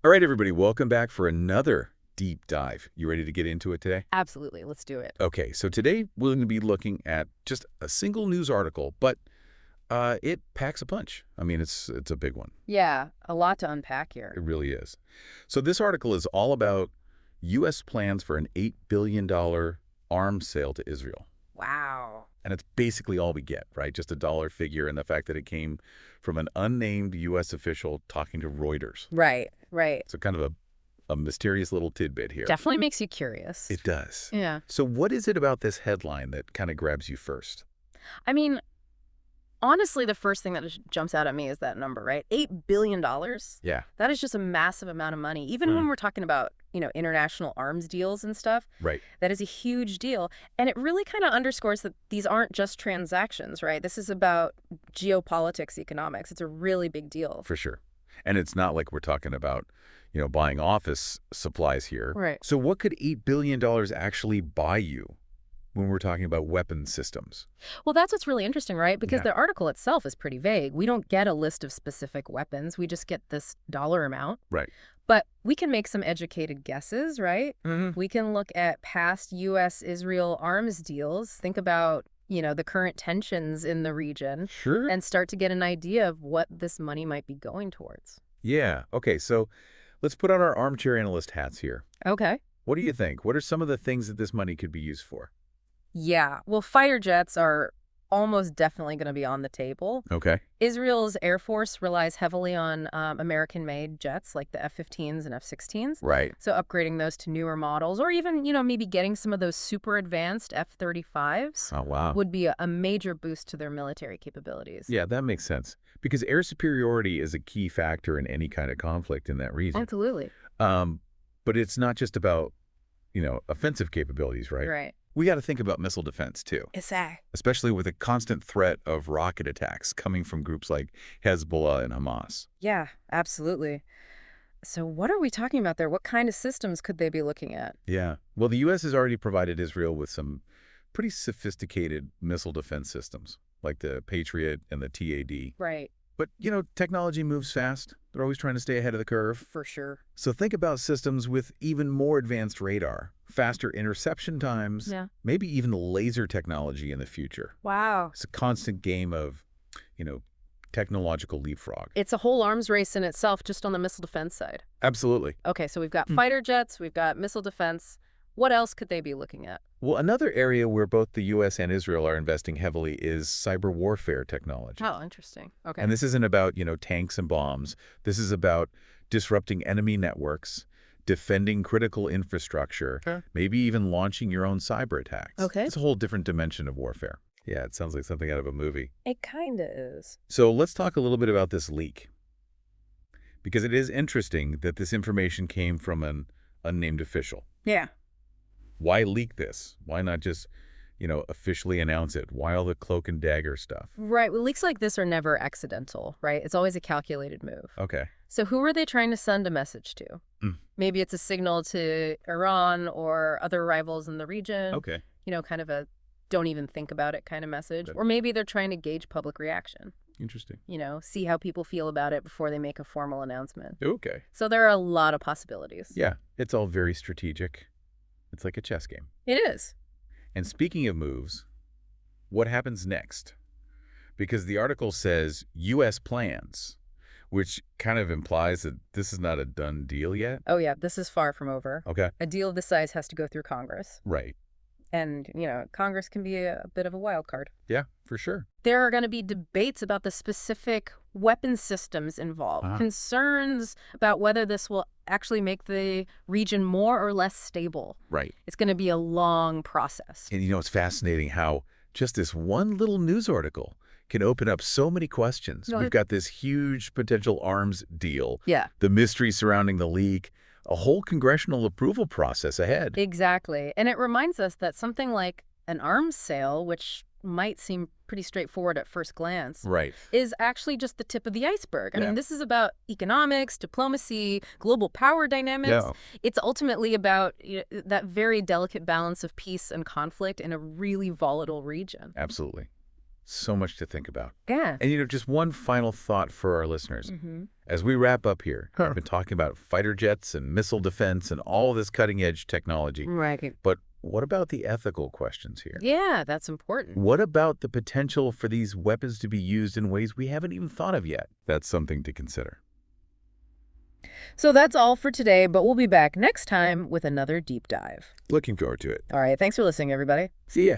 All right, everybody, welcome back for another deep dive. You ready to get into it today? Absolutely. Let's do it. Okay, so today we're going to be looking at just a single news article, but it packs a punch. I mean, it's a big one. Yeah, a lot to unpack here. It really is. So this article is all about U.S. plans for an $8 billion arms sale to Israel. Wow. And it's basically all we get, right? Just a dollar figure and the fact that it came from an unnamed U.S. official talking to Reuters. Right. So kind of a mysterious little tidbit here. Definitely makes you curious. It does. Yeah. So what is it about this headline that kind of grabs you first? I mean, honestly, the first thing that just jumps out at me is that number, right? $8 billion. Yeah. That is just a massive amount of money. Even when we're talking about, international arms deals and stuff. Right. That is a huge deal. And it really kind of underscores that these aren't just transactions, right? This is about geopolitics, economics. It's a really big deal. For sure. And it's not like we're talking about, buying office supplies here. Right. So what could $8 billion actually buy you when we're talking about weapons systems? Well, that's what's really interesting, right? Because Yeah. the article itself is pretty vague. We don't get a list of specific weapons. We just get this dollar amount. Right. But we can make some educated guesses, right? We can look at past U.S.-Israel arms deals, think about, the current tensions in the region, Sure. and start to get an idea of what this money might be going towards. Yeah. Okay, so let's put on our armchair analyst hats here. Okay. What do you think? What are some of the things that this money could be used for? Yeah. Well, fighter jets are almost definitely going to be on the table. Okay. Israel's Air Force relies heavily on American-made jets like the F-15s and F-16s. Right. So upgrading those to newer models or even, maybe getting some of those super advanced F-35s Oh, wow. would be a major boost to their military capabilities. Yeah, that makes sense. Because air superiority is a key factor in any kind of conflict in that region. Absolutely. But it's not just about, offensive capabilities, right? Right. We got to think about missile defense, too, Exactly. especially with the constant threat of rocket attacks coming from groups like Hezbollah and Hamas. Yeah, absolutely. So what are we talking about there? What kind of systems could they be looking at? Yeah. Well, the U.S. has already provided Israel with some pretty sophisticated missile defense systems, like the Patriot and the TAD. Right. But, technology moves fast. They're always trying to stay ahead of the curve. For sure. So think about systems with even more advanced radar, faster interception times, Yeah. maybe even laser technology in the future. Wow. It's a constant game of, technological leapfrog. It's a whole arms race in itself just on the missile defense side. Absolutely. Okay, so we've got fighter jets, we've got missile defense. What else could they be looking at? Well, another area where both the U.S. and Israel are investing heavily is cyber warfare technology. Oh, interesting. Okay. And this isn't about, tanks and bombs. This is about disrupting enemy networks, defending critical infrastructure, maybe even launching your own cyber attacks. Okay. It's a whole different dimension of warfare. Yeah, it sounds like something out of a movie. It kind of is. So let's talk a little bit about this leak. Because it is interesting that this information came from an unnamed official. Yeah. Why leak this? Why not just, officially announce it? Why all the cloak and dagger stuff? Right. Well, leaks like this are never accidental, right? It's always a calculated move. Okay. So who are they trying to send a message to? Maybe it's a signal to Iran or other rivals in the region. Okay. Kind of a don't even think about it kind of message. Or maybe they're trying to gauge public reaction. Interesting. See how people feel about it before they make a formal announcement. Okay. So there are a lot of possibilities. Yeah, it's all very strategic. It's like a chess game. It is. And speaking of moves, what happens next? Because the article says U.S. plans, which kind of implies that this is not a done deal yet. Oh, yeah. This is far from over. Okay. A deal of this size has to go through Congress. Right. And, Congress can be a bit of a wild card. Yeah, for sure. There are going to be debates about the specific weapon systems involved, concerns about whether this will actually make the region more or less stable. Right. It's going to be a long process. And it's fascinating how just this one little news article can open up so many questions. We've got this huge potential arms deal. Yeah. The mystery surrounding the leak. A whole congressional approval process ahead. Exactly. And it reminds us that something like an arms sale, which might seem pretty straightforward at first glance, Right. is actually just the tip of the iceberg. I mean, this is about economics, diplomacy, global power dynamics. Yeah. It's ultimately about that very delicate balance of peace and conflict in a really volatile region. Absolutely. So much to think about. Yeah. And, just one final thought for our listeners. As we wrap up here, I've been talking about fighter jets and missile defense and all this cutting-edge technology. Right. But what about the ethical questions here? Yeah, that's important. What about the potential for these weapons to be used in ways we haven't even thought of yet? That's something to consider. So that's all for today, but we'll be back next time with another deep dive. Looking forward to it. All right, thanks for listening, everybody. See ya.